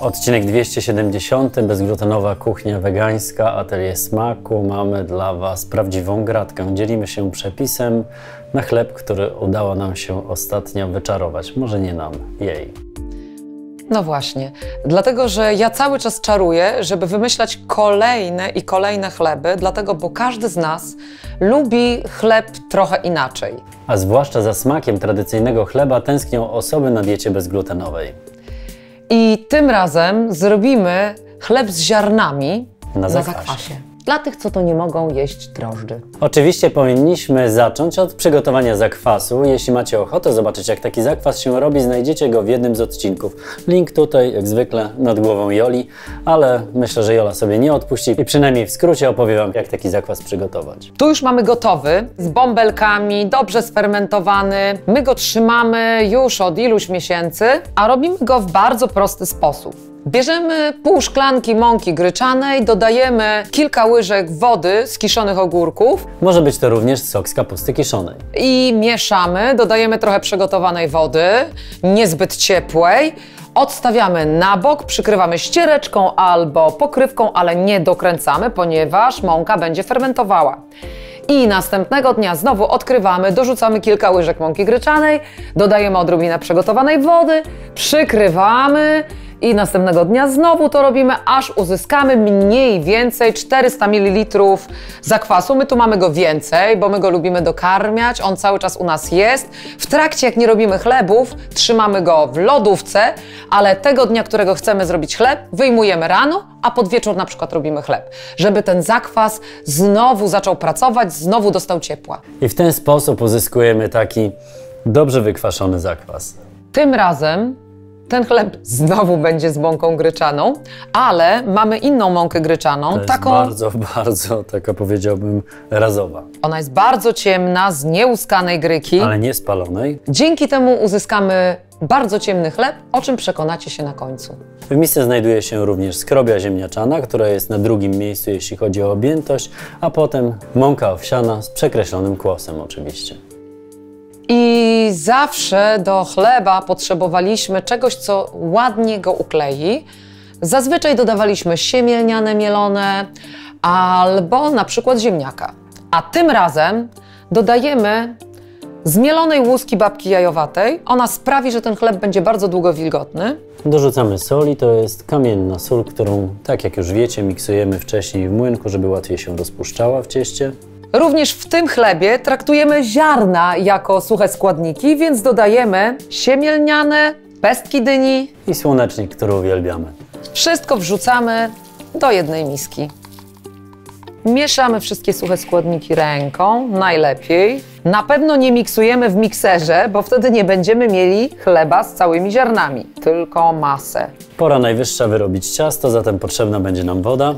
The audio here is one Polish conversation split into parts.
Odcinek 270, bezglutenowa kuchnia wegańska, atelier smaku. Mamy dla Was prawdziwą gratkę. Dzielimy się przepisem na chleb, który udało nam się ostatnio wyczarować. Może nie nam, jej. No właśnie, dlatego, że ja cały czas czaruję, żeby wymyślać kolejne i kolejne chleby, dlatego, bo każdy z nas lubi chleb trochę inaczej. A zwłaszcza za smakiem tradycyjnego chleba tęsknią osoby na diecie bezglutenowej. I tym razem zrobimy chleb z ziarnami Na na zakwasie. zakwasie. Dla tych, co to nie mogą jeść drożdży. Oczywiście powinniśmy zacząć od przygotowania zakwasu. Jeśli macie ochotę zobaczyć, jak taki zakwas się robi, znajdziecie go w jednym z odcinków. Link tutaj, jak zwykle, nad głową Joli, ale myślę, że Jola sobie nie odpuści i przynajmniej w skrócie opowie Wam, jak taki zakwas przygotować. Tu już mamy gotowy, z bąbelkami, dobrze sfermentowany. My go trzymamy już od iluś miesięcy, a robimy go w bardzo prosty sposób. Bierzemy pół szklanki mąki gryczanej, dodajemy kilka łyżek wody z kiszonych ogórków Może być to również sok z kapusty kiszonej. i mieszamy. Dodajemy trochę przygotowanej wody, niezbyt ciepłej. Odstawiamy na bok, przykrywamy ściereczką albo pokrywką, ale nie dokręcamy, ponieważ mąka będzie fermentowała. I następnego dnia znowu odkrywamy, dorzucamy kilka łyżek mąki gryczanej, dodajemy odrobinę przygotowanej wody, przykrywamy i następnego dnia znowu to robimy, aż uzyskamy mniej więcej 400 ml zakwasu. My tu mamy go więcej, bo my go lubimy dokarmiać, on cały czas u nas jest. W trakcie, jak nie robimy chlebów, trzymamy go w lodówce, ale tego dnia, którego chcemy zrobić chleb, wyjmujemy rano, a pod wieczór na przykład robimy chleb, żeby ten zakwas znowu zaczął pracować, znowu dostał ciepła. I w ten sposób uzyskujemy taki dobrze wykwaszony zakwas. Tym razem ten chleb znowu będzie z mąką gryczaną, ale mamy inną mąkę gryczaną, To jest taką, bardzo, taka powiedziałbym, razowa. ona jest bardzo ciemna, z nieuskanej gryki. Ale nie spalonej. Dzięki temu uzyskamy bardzo ciemny chleb, o czym przekonacie się na końcu. W misce znajduje się również skrobia ziemniaczana, która jest na drugim miejscu, jeśli chodzi o objętość, a potem mąka owsiana z przekreślonym kłosem oczywiście. I zawsze do chleba potrzebowaliśmy czegoś, co ładnie go uklei. Zazwyczaj dodawaliśmy siemię lniane mielone albo na przykład ziemniaka. A tym razem dodajemy zmielonej łuski babki jajowatej. Ona sprawi, że ten chleb będzie bardzo długo wilgotny. Dorzucamy soli, to jest kamienna sól, którą, tak jak już wiecie, miksujemy wcześniej w młynku, żeby łatwiej się rozpuszczała w cieście. Również w tym chlebie traktujemy ziarna jako suche składniki, więc dodajemy siemię lniane, pestki dyni. I słonecznik, który uwielbiamy. Wszystko wrzucamy do jednej miski. Mieszamy wszystkie suche składniki ręką, najlepiej. Na pewno nie miksujemy w mikserze, bo wtedy nie będziemy mieli chleba z całymi ziarnami, tylko masę. Pora najwyższa wyrobić ciasto, zatem potrzebna będzie nam woda.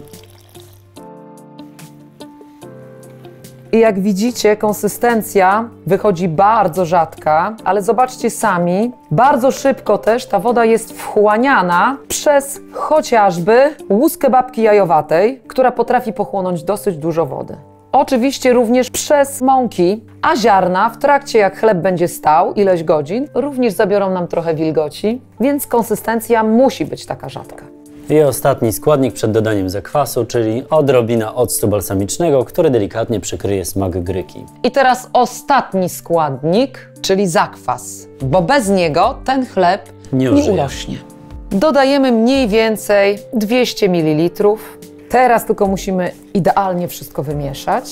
I jak widzicie, konsystencja wychodzi bardzo rzadka, ale zobaczcie sami, bardzo szybko też ta woda jest wchłaniana przez chociażby łuskę babki jajowatej, która potrafi pochłonąć dosyć dużo wody. Oczywiście również przez mąki, a ziarna w trakcie jak chleb będzie stał ileś godzin, również zabiorą nam trochę wilgoci, więc konsystencja musi być taka rzadka. I ostatni składnik przed dodaniem zakwasu, czyli odrobina octu balsamicznego, który delikatnie przykryje smak gryki. I teraz ostatni składnik, czyli zakwas, bo bez niego ten chleb Nie nie użyje. urośnie. Dodajemy mniej więcej 200 ml. Teraz tylko musimy idealnie wszystko wymieszać.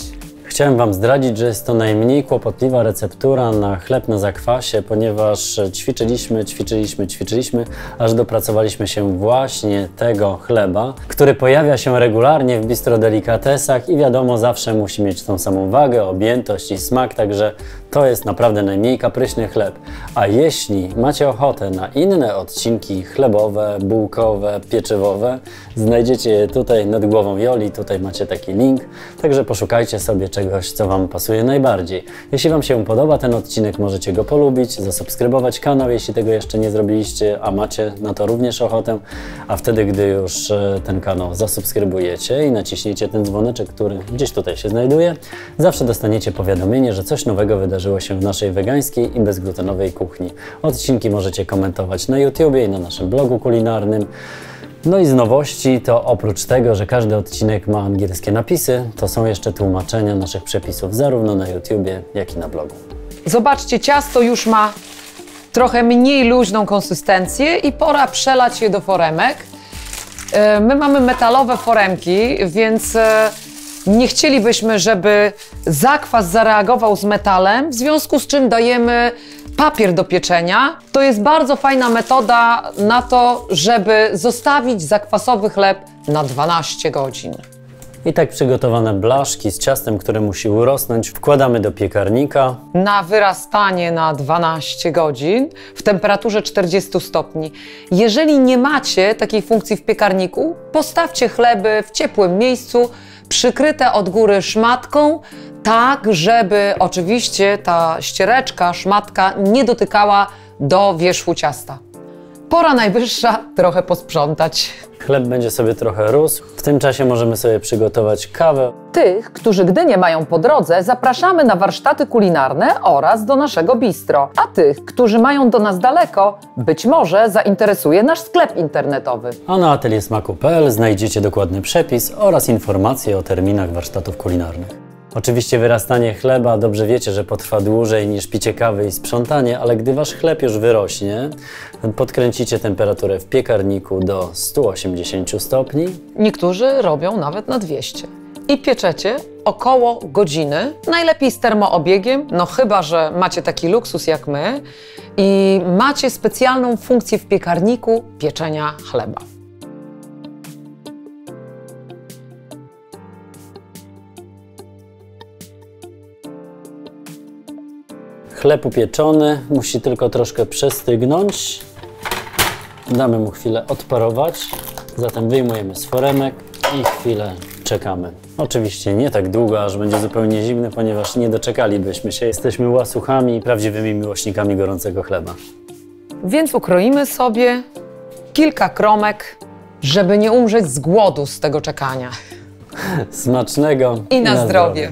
Chciałem Wam zdradzić, że jest to najmniej kłopotliwa receptura na chleb na zakwasie, ponieważ ćwiczyliśmy, aż dopracowaliśmy się właśnie tego chleba, który pojawia się regularnie w bistro delikatesach i wiadomo, zawsze musi mieć tą samą wagę, objętość i smak, także to jest naprawdę najmniej kapryśny chleb. A jeśli macie ochotę na inne odcinki chlebowe, bułkowe, pieczywowe, znajdziecie je tutaj nad głową Joli, tutaj macie taki link, także poszukajcie sobie czegoś, co Wam pasuje najbardziej. Jeśli Wam się podoba ten odcinek, możecie go polubić, zasubskrybować kanał, jeśli tego jeszcze nie zrobiliście, a macie na to również ochotę, a wtedy, gdy już ten kanał zasubskrybujecie i naciśniecie ten dzwoneczek, który gdzieś tutaj się znajduje, zawsze dostaniecie powiadomienie, że coś nowego wydarzyło się w naszej wegańskiej i bezglutenowej kuchni. Odcinki możecie komentować na YouTubie i na naszym blogu kulinarnym. No i z nowości to oprócz tego, że każdy odcinek ma angielskie napisy, to są jeszcze tłumaczenia naszych przepisów zarówno na YouTubie, jak i na blogu. Zobaczcie, ciasto już ma trochę mniej luźną konsystencję i pora przelać je do foremek. My mamy metalowe foremki, więc nie chcielibyśmy, żeby zakwas zareagował z metalem, w związku z czym dajemy papier do pieczenia. To jest bardzo fajna metoda na to, żeby zostawić zakwasowy chleb na 12 godzin. I tak przygotowane blaszki z ciastem, które musi urosnąć, wkładamy do piekarnika. Na wyrastanie na 12 godzin w temperaturze 40 stopni. Jeżeli nie macie takiej funkcji w piekarniku, postawcie chleby w ciepłym miejscu, przykryte od góry szmatką, tak żeby oczywiście ta ściereczka, szmatka nie dotykała do wierzchu ciasta. Pora najwyższa trochę posprzątać. Chleb będzie sobie trochę rósł. W tym czasie możemy sobie przygotować kawę. Tych, którzy Gdynię mają po drodze, zapraszamy na warsztaty kulinarne oraz do naszego bistro. A tych, którzy mają do nas daleko, być może zainteresuje nasz sklep internetowy. A na ateliersmaku.pl znajdziecie dokładny przepis oraz informacje o terminach warsztatów kulinarnych. Oczywiście wyrastanie chleba, dobrze wiecie, że potrwa dłużej niż picie kawy i sprzątanie, ale gdy wasz chleb już wyrośnie, podkręcicie temperaturę w piekarniku do 180 stopni. Niektórzy robią nawet na 200. I pieczecie około godziny, najlepiej z termoobiegiem, no chyba że macie taki luksus jak my i macie specjalną funkcję w piekarniku pieczenia chleba. Chleb upieczony, musi tylko troszkę przestygnąć. Damy mu chwilę odparować, zatem wyjmujemy z foremek i chwilę czekamy. Oczywiście nie tak długo, aż będzie zupełnie zimny, ponieważ nie doczekalibyśmy się. Jesteśmy łasuchami i prawdziwymi miłośnikami gorącego chleba. Więc ukroimy sobie kilka kromek, żeby nie umrzeć z głodu z tego czekania. Smacznego I na zdrowie.